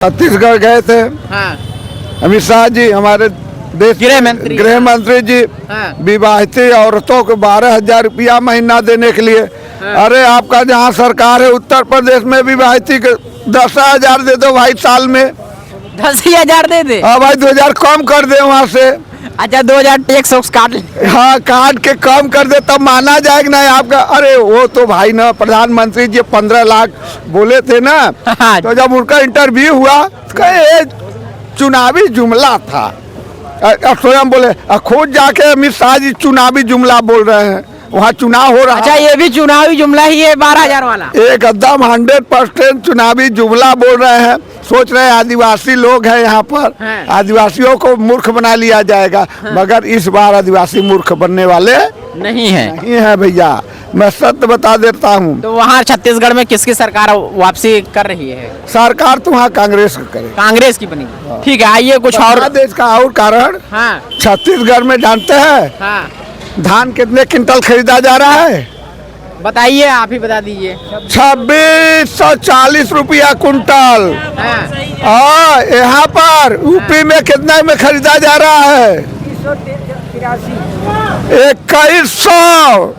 छत्तीसगढ़ गए थे। हाँ। अमित शाह जी हमारे देश गृह मंत्री जी हाँ। विवाहित औरतों को 12,000 रुपया महीना देने के लिए। हाँ। अरे आपका जहाँ सरकार है उत्तर प्रदेश में विवाहित 10,000 दे दो भाई साल में। 10,000 दे दे। हाँ भाई 2,000 कम कर दे वहाँ से। अच्छा 2,000 टैक्स काट ले। हाँ काट के कम कर दे तब माना जाएगा ना आपका। अरे वो तो भाई ना प्रधानमंत्री जी 15 लाख बोले थे ना। हाँ। तो जब उनका इंटरव्यू हुआ तो कहे चुनावी जुमला था। स्वयं बोले खुद जाके अमित शाह जी चुनावी जुमला बोल रहे हैं, वहाँ चुनाव हो रहा। अच्छा ये भी चुनावी जुमला ही है 12,000 वाला। एकदम 100% चुनावी जुमला बोल रहे हैं। सोच रहे हैं आदिवासी लोग हैं यहाँ पर। हाँ। आदिवासियों को मूर्ख बना लिया जाएगा। हाँ। मगर इस बार आदिवासी मूर्ख बनने वाले नहीं है भैया, मैं सत्य बता देता हूँ। तो वहाँ छत्तीसगढ़ में किसकी सरकार वापसी कर रही है? सरकार तो वहाँ कांग्रेस का करे। कांग्रेस की बनेगी। ठीक है आइए कुछ और देश का और कारण। हाँ। छत्तीसगढ़ में जानते हैं हाँ। धान कितने क्विंटल खरीदा जा रहा है? बताइए, आप ही बता दीजिए। 2640 रुपया कुंटल। हाँ यहाँ पर यूपी में कितने में खरीदा जा रहा है? 2100।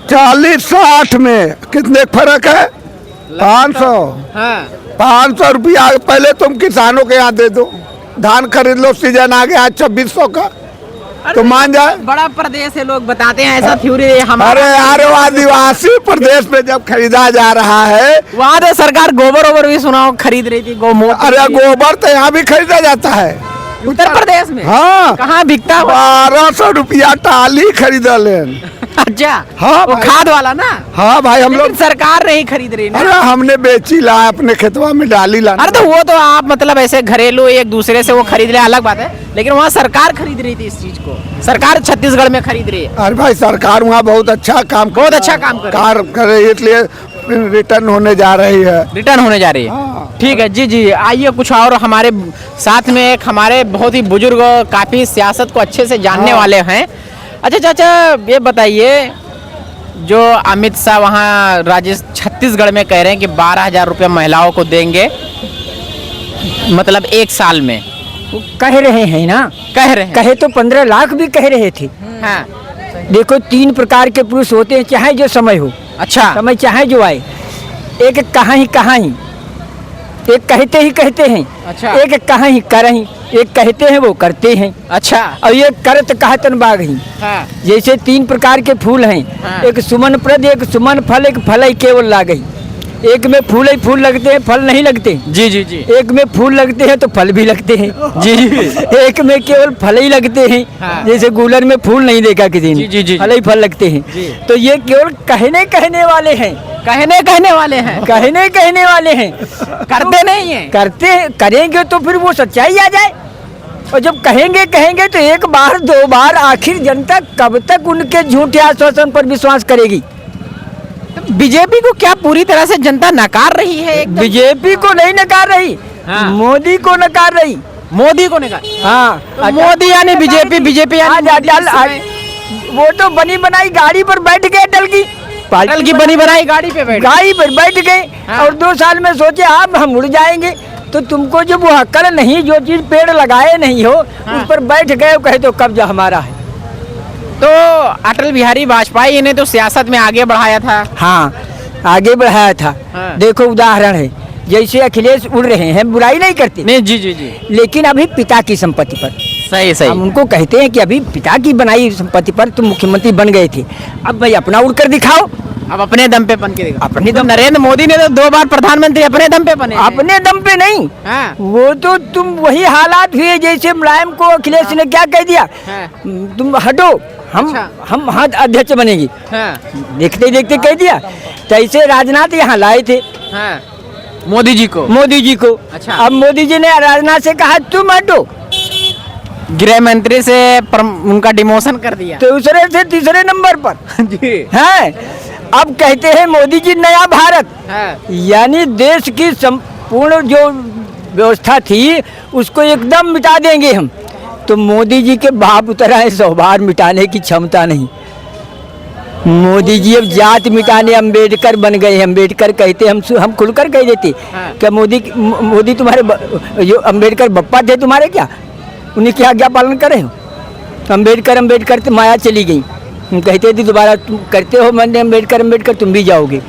40-60 में कितने फर्क है? 500। 500 रुपया पहले तुम किसानों के यहाँ दे दो। धान खरीद लो, सीजन आ गया 2600 का तो मान जाए। बड़ा प्रदेश है, लोग बताते हैं ऐसा थ्योरी अरे यार आदिवासी प्रदेश में जब खरीदा जा रहा है वहाँ तो सरकार गोबर भी सुनाओ खरीद रही थी। अरे गोबर तो यहाँ भी खरीदा जाता है उत्तर प्रदेश में। हाँ कहाँ बिकता? 1200 रुपया टाली खरीदा लेन। अच्छा हाँ वो खाद वाला ना। हाँ भाई हम लोग सरकार नहीं खरीद रही ना। अरे हमने बेची ला अपने खेतवा में डाली ला। अरे तो वो तो आप मतलब ऐसे घरेलू एक दूसरे से वो खरीद ले अलग बात है, लेकिन वहाँ सरकार खरीद रही थी इस चीज को। सरकार छत्तीसगढ़ में खरीद रही है। अरे भाई सरकार वहाँ बहुत अच्छा काम कर रही है, इसलिए रिटर्न होने जा रही है। हाँ। ठीक है जी आइए कुछ और हमारे साथ में एक हमारे बहुत ही बुजुर्ग काफी सियासत को अच्छे से जानने वाले हैं। अच्छा चाचा ये बताइए, जो अमित शाह वहाँ छत्तीसगढ़ में कह रहे हैं कि 12,000 रुपया महिलाओं को देंगे, मतलब एक साल में। वो कह रहे हैं ना, कहे तो 15 लाख भी कह रहे थे। हाँ। देखो 3 प्रकार के पुरुष होते हैं, चाहे जो समय हो। अच्छा समय चाहे जो आए, एक कहाँ ही एक कहते हैं। अच्छा। एक कहाँ ही करही, एक कहते हैं वो करते हैं। अच्छा और ये करत कहतन बाग ही। हाँ। जैसे 3 प्रकार के फूल हैं। हाँ। एक सुमन प्रद, एक सुमन फल, एक फल ही केवल लागई। एक में फूल ही फूल लगते हैं, फल नहीं लगते। जी एक में फूल लगते हैं तो फल भी लगते हैं। जी एक में केवल फल ही लगते हैं। हाँ। जैसे गूलर में फूल नहीं देखा किसी ने। जी फल ही फल लगते हैं। तो ये केवल कहने वाले हैं। कहने वाले हैं। कहने वाले हैं, करते नहीं है। करेंगे तो फिर वो सच्चाई आ जाए। और जब कहेंगे तो एक बार 2 बार आखिर जनता कब तक उनके झूठे आश्वासन पर विश्वास करेगी? बीजेपी को क्या पूरी तरह से जनता नकार रही है? बीजेपी को नहीं नकार रही। हाँ। मोदी को नकार रही। मोदी को नकार। हाँ तो मोदी यानी बीजेपी यानी वो तो बनी बनाई गाड़ी पर बैठ गए अटल की बनी बनाई गाड़ी पे बैठ गए। हाँ। और 2 साल में सोचे आप हम उड़ जाएंगे। तो तुमको जब वो अक्ल नहीं, जो चीज पेड़ लगाए नहीं हो, हाँ। उस पर बैठ गए, कहे तो कब्जा हमारा है। तो अटल बिहारी वाजपेयी ने तो सियासत में आगे बढ़ाया था। हाँ आगे बढ़ाया था। हाँ। देखो उदाहरण है, जैसे अखिलेश उड़ रहे हैं, बुराई नहीं करते नहीं। जी लेकिन अभी पिता की संपत्ति पर सही हम उनको कहते हैं कि अभी पिता की बनाई संपत्ति पर तुम मुख्यमंत्री बन गए थे, अब भाई अपना उड़कर दिखाओ। अब अपने दम पे बन के देखो। अपने दम। नरेंद्र मोदी ने तो 2 बार प्रधानमंत्री अपने दम पे बने। अपने दम पे नहीं। हाँ। वो तो तुम वही हालात हुए जैसे मुलायम को अखिलेश ने क्या कह दिया। हाँ। तुम हटो, अच्छा। हम अध्यक्ष बनेगी। हाँ। देखते देखते कह दिया। तैसे राजनाथ यहाँ लाए थे। हाँ। मोदी जी को। अच्छा। अब मोदी जी ने राजनाथ से कहा तुम हटो, गृह मंत्री से उनका डिमोशन कर दिया, दूसरे से तीसरे नंबर पर। जी है अब कहते हैं मोदी जी नया भारत। हाँ। यानी देश की संपूर्ण जो व्यवस्था थी उसको एकदम मिटा देंगे हम। तो मोदी जी के बाप उतर आए, 100 बार मिटाने की क्षमता नहीं। मोदी जी अब जात मिटाने अम्बेडकर बन गए। अम्बेडकर कहते हम खुलकर कह देते हाँ। क्या मोदी तुम्हारे जो अम्बेडकर बप्पा थे तुम्हारे क्या, उन्हीं की आज्ञा पालन करे हो? अम्बेडकर तो माया चली गई। कहते थे दोबारा तुम करते हो, मैंने अम्बेडकर तुम भी जाओगे।